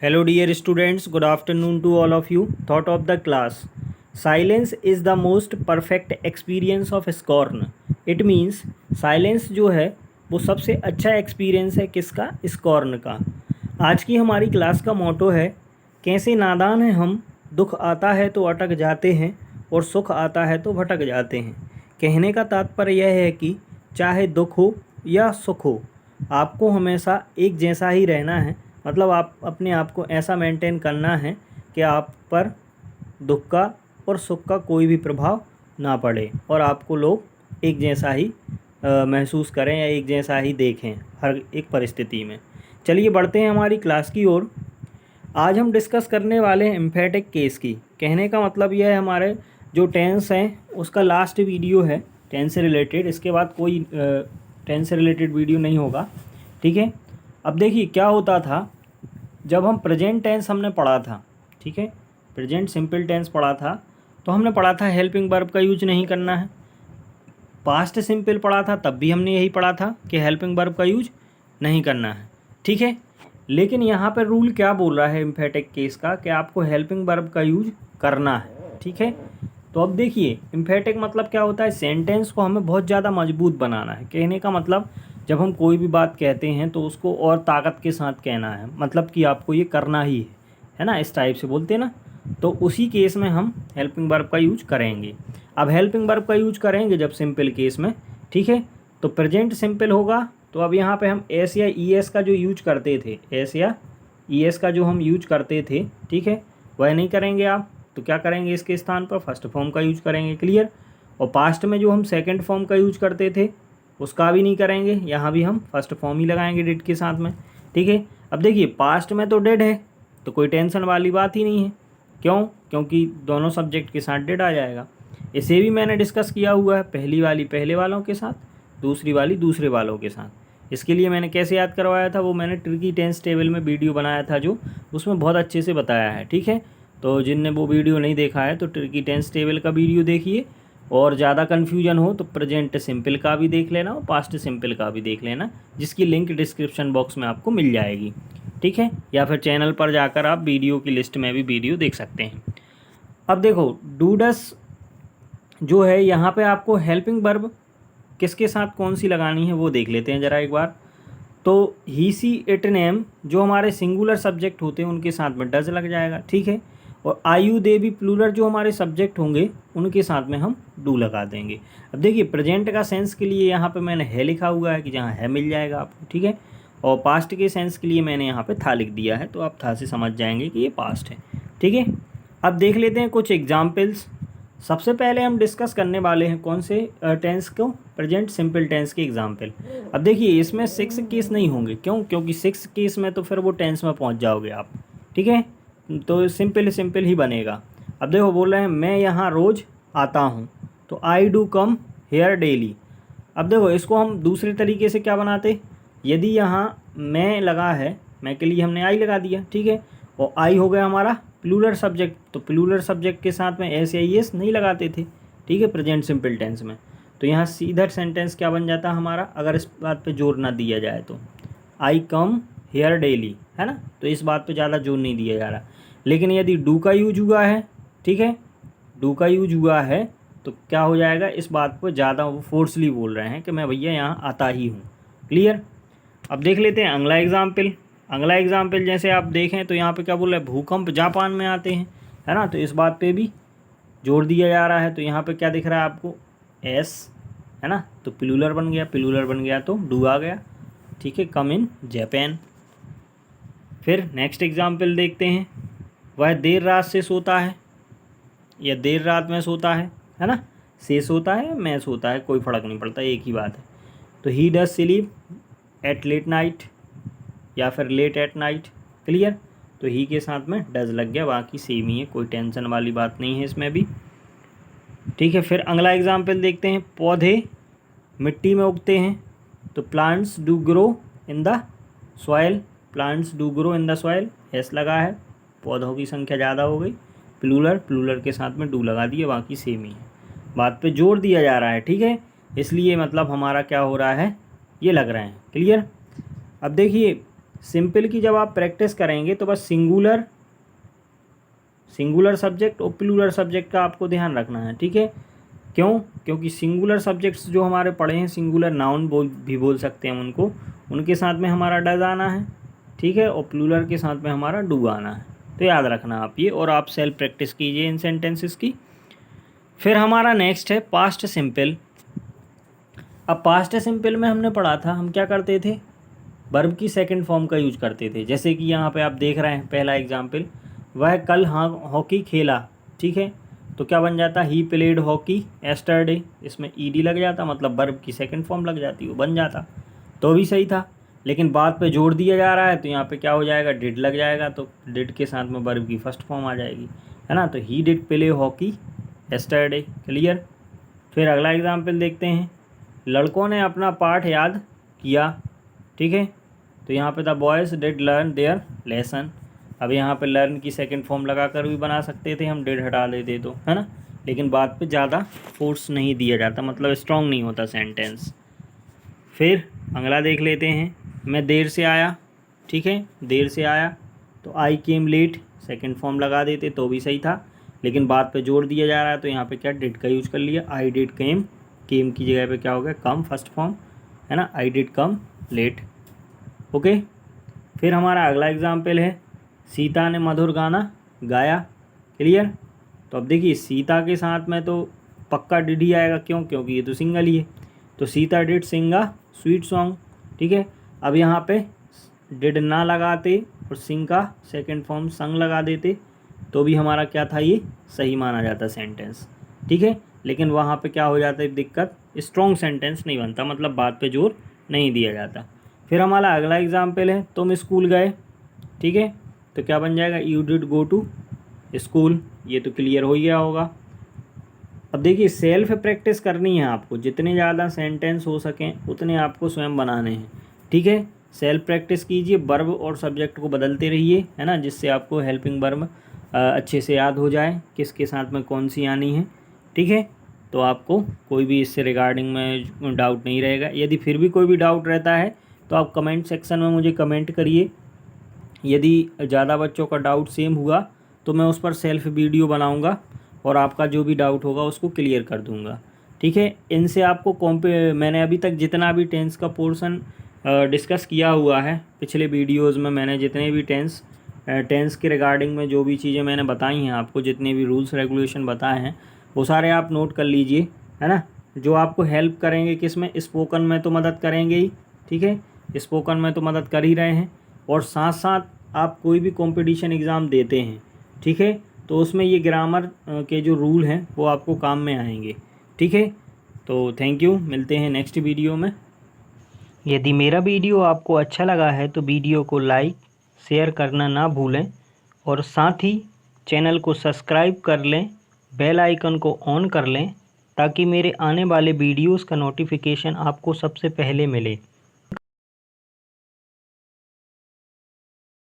Hello dear students, good afternoon to all of you. Thought of the class. Silence is the most perfect experience of scorn. It means silence जो है वो सबसे अच्छा experience है किसका? Scorn का। आज की हमारी क्लास का मोटो है कैसे नादान हैं हम, दुख आता है तो अटक जाते हैं और सुख आता है तो भटक जाते हैं। कहने का तात्पर्य यह है कि चाहे दुख हो या सुख हो, आपको हमेशा एक जैसा ही रहना है। मतलब आप अपने आप को ऐसा मेंटेन करना है कि आप पर दुख का और सुख का कोई भी प्रभाव ना पड़े और आपको लोग एक जैसा ही महसूस करें या एक जैसा ही देखें हर एक परिस्थिति में। चलिए बढ़ते हैं हमारी क्लास की ओर। आज हम डिस्कस करने वाले हैं एम्फेटिक केस की। कहने का मतलब यह है हमारे जो टेंस हैं उसका लास्ट वीडियो है टेंस से रिलेटेड। इसके बाद कोई टेंस से रिलेटेड वीडियो नहीं होगा, ठीक है। अब देखिए क्या होता था जब हम प्रेजेंट टेंस हमने पढ़ा था, ठीक है, प्रेजेंट सिंपल टेंस पढ़ा था तो हमने पढ़ा था हेल्पिंग वर्ब का यूज नहीं करना है। पास्ट सिंपल पढ़ा था तब भी हमने यही पढ़ा था कि हेल्पिंग वर्ब का यूज नहीं करना है, ठीक है। लेकिन यहाँ पर रूल क्या बोल रहा है एम्फेटिक केस का कि आपको हेल्पिंग वर्ब का यूज करना है, ठीक है। तो अब देखिए एम्फेटिक मतलब क्या होता है, सेंटेंस को हमें बहुत ज़्यादा मजबूत बनाना है। कहने का मतलब जब हम कोई भी बात कहते हैं तो उसको और ताकत के साथ कहना है, मतलब कि आपको ये करना ही है ना, इस टाइप से बोलते हैं ना। तो उसी केस में हम हेल्पिंग वर्ब का यूज करेंगे। अब हेल्पिंग वर्ब का यूज करेंगे जब सिंपल केस में, ठीक है, तो प्रेजेंट सिंपल होगा। तो अब यहाँ पे हम एस या ई एस का जो यूज करते थे, एस या ई एस का जो हम यूज करते थे, ठीक है, वह नहीं करेंगे आप। तो क्या करेंगे, इसके स्थान पर फर्स्ट फॉर्म का यूज करेंगे, क्लियर। और पास्ट में जो हम सेकंड फॉर्म का यूज करते थे उसका भी नहीं करेंगे, यहाँ भी हम फर्स्ट फॉर्म ही लगाएंगे डिड के साथ में, ठीक है। अब देखिए पास्ट में तो डिड है तो कोई टेंशन वाली बात ही नहीं है। क्यों? क्योंकि दोनों सब्जेक्ट के साथ डिड आ जाएगा। इसे भी मैंने डिस्कस किया हुआ है, पहली वाली पहले वालों के साथ, दूसरी वाली दूसरे वालों के साथ। इसके लिए मैंने कैसे याद करवाया था, वो मैंने ट्रिकी टेंस टेबल में वीडियो बनाया था जो, उसमें बहुत अच्छे से बताया है, ठीक है। तो जिनने वो वीडियो नहीं देखा है तो ट्रिकी टेंस टेबल का वीडियो देखिए, और ज़्यादा कन्फ्यूजन हो तो प्रेजेंट सिंपल का भी देख लेना और पास्ट सिंपल का भी देख लेना, जिसकी लिंक डिस्क्रिप्शन बॉक्स में आपको मिल जाएगी, ठीक है। या फिर चैनल पर जाकर आप वीडियो की लिस्ट में भी वीडियो देख सकते हैं। अब देखो डू डस जो है यहाँ पे आपको हेल्पिंग वर्ब किसके साथ कौन सी लगानी है वो देख लेते हैं ज़रा एक बार। तो ही सी इट नेम जो हमारे सिंगुलर सब्जेक्ट होते हैं उनके साथ में डज लग जाएगा, ठीक है। और आयु दे भी प्लूरल जो हमारे सब्जेक्ट होंगे उनके साथ में हम डू लगा देंगे। अब देखिए प्रेजेंट का सेंस के लिए यहाँ पे मैंने है लिखा हुआ है कि जहाँ है मिल जाएगा आपको, ठीक है। और पास्ट के सेंस के लिए मैंने यहाँ पे था लिख दिया है, तो आप था से समझ जाएंगे कि ये पास्ट है, ठीक है। अब देख लेते हैं कुछ एग्जाम्पल्स। सबसे पहले हम डिस्कस करने वाले हैं कौन से टेंस को, प्रेजेंट सिंपल टेंस के एग्जाम्पल। अब देखिए इसमें 6 केस नहीं होंगे, क्यों? क्योंकि 6 केस में तो फिर वो टेंस में पहुंच जाओगे आप, ठीक है। तो सिंपल सिंपल ही बनेगा। अब देखो बोल रहे हैं मैं यहाँ रोज़ आता हूँ, तो I do come here daily. अब देखो इसको हम दूसरे तरीके से क्या बनाते, यदि यहाँ मैं लगा है, मैं के लिए हमने आई लगा दिया, ठीक है, और आई हो गया हमारा प्लूरल सब्जेक्ट, तो प्लूरल सब्जेक्ट के साथ में एस या ई एस नहीं लगाते थे, ठीक है, प्रेजेंट सिंपल टेंस में। तो यहाँ सीधा सेंटेंस क्या बन जाता हमारा, अगर इस बात पे जोर ना दिया जाए तो, आई कम हेयर डेली, है ना। तो इस बात पे ज़्यादा जोर नहीं दिया जा रहा। लेकिन यदि डू का यूज हुआ है, ठीक है, डू का यूज हुआ है तो क्या हो जाएगा, इस बात पर ज़्यादा वो फोर्सली बोल रहे हैं कि मैं भैया यहाँ आता ही हूँ, क्लियर। अब देख लेते हैं अगला एग्जाम्पल। अगला एग्जाम्पल जैसे आप देखें तो यहाँ पे क्या बोल रहा है, भूकंप जापान में आते हैं, है ना। तो इस बात पे भी जोर दिया जा रहा है। तो यहाँ पे क्या दिख रहा है आपको, एस, है ना, तो प्लूरल बन गया, प्लूरल बन गया तो डू आ गया, ठीक है, कम इन जापान। फिर नेक्स्ट एग्जाम्पल देखते हैं, वह देर रात से सोता है या देर रात में सोता है ना, से सोता है मैं सोता है, कोई फ़र्क नहीं पड़ता, एक ही बात है। तो he does sleep at late night या फिर लेट एट नाइट, क्लियर। तो ही के साथ में डज लग गया, बाकी सेम ही है, कोई टेंशन वाली बात नहीं है इसमें भी, ठीक है। फिर अगला एग्जाम्पल देखते हैं, पौधे मिट्टी में उगते हैं, तो plants do grow in the soil, plants do grow in the soil, S लगा है, पौधों की संख्या ज़्यादा हो गई, प्लूरल के साथ में डू लगा दिए, बाकी सेम ही है, बात पे जोर दिया जा रहा है, ठीक है। इसलिए मतलब हमारा क्या हो रहा है, ये लग रहे हैं, क्लियर। अब देखिए सिंपल की जब आप प्रैक्टिस करेंगे तो बस सिंगुलर सब्जेक्ट और प्लूरल सब्जेक्ट का आपको ध्यान रखना है, ठीक है। क्यों? क्योंकि सिंगुलर सब्जेक्ट्स जो हमारे पढ़े हैं, सिंगुलर नाउन भी बोल सकते हैं उनको, उनके साथ में हमारा डज आना है, ठीक है, और प्लूरल के साथ में हमारा डू आना है। तो याद रखना आप ये, और आप सेल्फ प्रैक्टिस कीजिए इन सेंटेंसेस की। फिर हमारा नेक्स्ट है पास्ट सिंपल। अब पास्ट सिंपल में हमने पढ़ा था, हम क्या करते थे, वर्ब की सेकंड फॉर्म का यूज करते थे। जैसे कि यहाँ पे आप देख रहे हैं पहला एग्जाम्पल, वह कल हॉकी खेला, ठीक है, तो क्या बन जाता, ही प्लेड हॉकी एस्टरडे। इसमें ईडी लग जाता, मतलब वर्ब की सेकंड फॉर्म लग जाती, वो बन जाता, तो भी सही था। लेकिन बात पे जोड़ दिया जा रहा है तो यहाँ पे क्या हो जाएगा, डिड लग जाएगा, तो डिड के साथ में वर्ब की फर्स्ट फॉर्म आ जाएगी, है ना। तो he did play hockey yesterday, clear. फिर अगला एग्जाम्पल देखते हैं, लड़कों ने अपना पाठ याद किया, ठीक है, तो यहाँ पे the boys did learn their lesson. अब यहाँ पे लर्न की सेकंड फॉर्म लगा कर भी बना सकते थे हम, डिड हटा देते तो, है ना, लेकिन बात पे ज़्यादा फोर्स नहीं दिया जाता, मतलब स्ट्रॉन्ग नहीं होता सेंटेंस। फिर अगला देख लेते हैं, मैं देर से आया, ठीक है, देर से आया, तो आई केम लेट सेकंड फॉर्म लगा देते तो भी सही था, लेकिन बात पे जोड़ दिया जा रहा है तो यहाँ पे क्या, डिड का यूज कर लिया, आई डिड केम, केम की जगह पे क्या हो गया, कम फर्स्ट फॉर्म, है ना, I did come late, okay. फिर हमारा अगला एग्जाम्पल है, सीता ने मधुर गाना गाया, क्लियर। तो अब देखिए सीता के साथ में तो पक्का डिड ही आएगा, क्यों, क्योंकि ये तो सिंगल ही है, तो Sita did sing a sweet song, ठीक है। अब यहाँ पे डिड ना लगाते और सिंग का सेकंड फॉर्म संग लगा देते तो भी हमारा क्या था, ये सही माना जाता सेंटेंस, ठीक है। लेकिन वहाँ पे क्या हो जाता है दिक्कत, स्ट्रॉन्ग सेंटेंस नहीं बनता, मतलब बात पे जोर नहीं दिया जाता। फिर हमारा अगला एग्जाम्पल है, तुम स्कूल गए, ठीक है, तो क्या बन जाएगा, you did go to school, ये तो क्लियर हो गया होगा। अब देखिए सेल्फ प्रैक्टिस करनी है आपको, जितने ज़्यादा सेंटेंस हो सकें उतने आपको स्वयं बनाने हैं, ठीक है। सेल्फ प्रैक्टिस कीजिए, वर्ब और सब्जेक्ट को बदलते रहिए, है ना, जिससे आपको हेल्पिंग वर्ब अच्छे से याद हो जाए किसके साथ में कौन सी आनी है, ठीक है। तो आपको कोई भी इससे रिगार्डिंग में डाउट नहीं रहेगा। यदि फिर भी कोई भी डाउट रहता है तो आप कमेंट सेक्शन में मुझे कमेंट करिए। यदि ज़्यादा बच्चों का डाउट सेम हुआ तो मैं उस पर सेल्फ वीडियो बनाऊंगा और आपका जो भी डाउट होगा उसको क्लियर कर दूंगा, ठीक है। इनसे आपको मैंने अभी तक जितना भी टेंस का पोर्शन डिस्कस किया हुआ है, पिछले वीडियोज़ में मैंने जितने भी टेंस के रिगार्डिंग में जो भी चीज़ें मैंने बताई हैं आपको, जितने भी रूल्स रेगुलेशन बताए हैं वो सारे आप नोट कर लीजिए, है ना। जो आपको हेल्प करेंगे किस में, स्पोकन में तो मदद करेंगे ही, ठीक है, स्पोकन में तो मदद कर ही रहे हैं, और साथ साथ आप कोई भी कंपटीशन एग्ज़ाम देते हैं, ठीक है, तो उसमें ये ग्रामर के जो रूल हैं वो आपको काम में आएंगे, ठीक है। तो थैंक यू, मिलते हैं नेक्स्ट वीडियो में। यदि मेरा वीडियो आपको अच्छा लगा है तो वीडियो को लाइक शेयर करना ना भूलें, और साथ ही चैनल को सब्सक्राइब कर लें, बेल आइकन को ऑन कर लें, ताकि मेरे आने वाले वीडियोस का नोटिफिकेशन आपको सबसे पहले मिले।